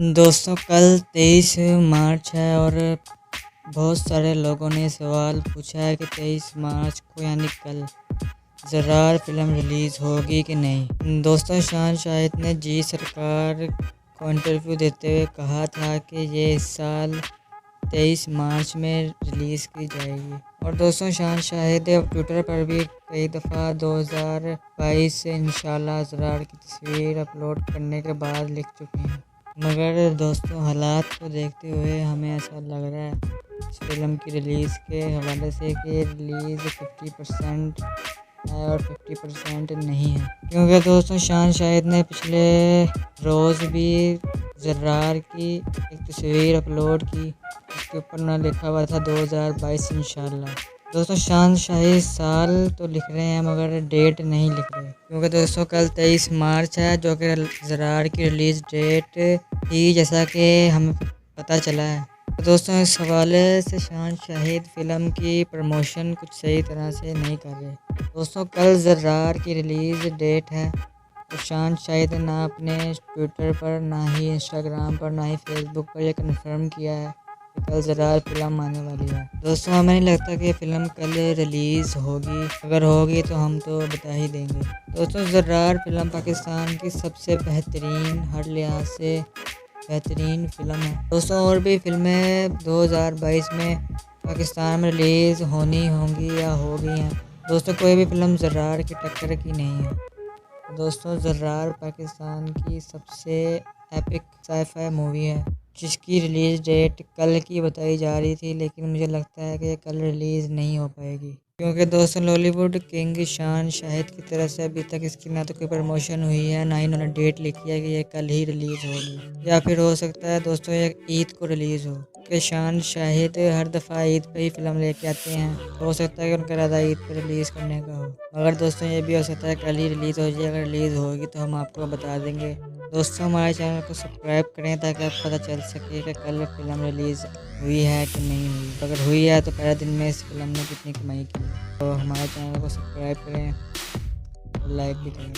दोस्तों कल 23 मार्च है और बहुत सारे लोगों ने सवाल पूछा है कि 23 मार्च को यानी कल ज़रार फिल्म रिलीज़ होगी कि नहीं। दोस्तों शान शाहिद ने जी सरकार को इंटरव्यू देते हुए कहा था कि ये इस साल 23 मार्च में रिलीज़ की जाएगी। और दोस्तों शान शाहिद अब ट्विटर पर भी कई दफ़ा 2022 से इंशाल्लाह ज़रार की तस्वीर अपलोड करने के बाद लिख चुके हैं। मगर दोस्तों हालात को देखते हुए हमें ऐसा लग रहा है इस फिल्म की रिलीज़ के हवाले से कि रिलीज़ 50% है और 50% नहीं है, क्योंकि दोस्तों शान शाहिद ने पिछले रोज़ भी ज़रार की एक तस्वीर अपलोड की जिसके ऊपर ना लिखा हुआ था 2022 इंशाल्लाह। दोस्तों शान शाहिद साल तो लिख रहे हैं मगर डेट नहीं लिख रहे, क्योंकि दोस्तों कल 23 मार्च है जो कि ज़रार की रिलीज़ डेट थी जैसा कि हमें पता चला है। तो दोस्तों इस हवाले से शान शाहिद फ़िल्म की प्रमोशन कुछ सही तरह से नहीं कर रहे। दोस्तों कल ज़रार की रिलीज़ डेट है तो शान शाहिद ने ना अपने ट्विटर पर, ना ही इंस्टाग्राम पर, ना ही फेसबुक पर यह कन्फर्म किया है कि कल ज़रार फिल्म आने वाली है। दोस्तों हमें नहीं लगता कि फ़िल्म कल रिलीज़ होगी, अगर होगी तो हम तो बता ही देंगे। दोस्तों ज़रार फिल्म पाकिस्तान की सबसे बेहतरीन, हर लिहाज से बेहतरीन फ़िल्म है। दोस्तों और भी फ़िल्में 2022 में पाकिस्तान में रिलीज़ होनी होंगी या हो गई हैं। दोस्तों कोई भी फ़िल्म ज़रार की टक्कर की नहीं है। दोस्तों ज़रार पाकिस्तान की सबसे एपिक साइ-फाई मूवी है जिसकी रिलीज़ डेट कल की बताई जा रही थी, लेकिन मुझे लगता है कि कल रिलीज़ नहीं हो पाएगी, क्योंकि दोस्तों लॉलीवुड किंग शान शाहिद की तरफ से अभी तक इसकी ना तो कोई प्रमोशन हुई है, ना ही उन्होंने डेट लिखी है कि ये कल ही रिलीज़ होगी, या फिर हो सकता है दोस्तों ये ईद को रिलीज़ हो, कि शान शाहिद हर दफ़ा ईद पे ही फ़िल्म लेके आते हैं, तो हो सकता है कि उनका इरादा ईद पे रिलीज़ करने का हो। मगर दोस्तों ये भी हो सकता है कल ही रिलीज़ हो जाए। अगर रिलीज़ होगी तो हम आपको बता देंगे। दोस्तों हमारे चैनल को सब्सक्राइब करें ताकि आपको पता चल सके कि कल फिल्म रिलीज़ हुई है कि नहीं हुई। तो अगर हुई है तो पहले दिन में इस फिल्म ने कितनी कमाई की, तो हमारे चैनल को सब्सक्राइब करें और लाइक भी करें।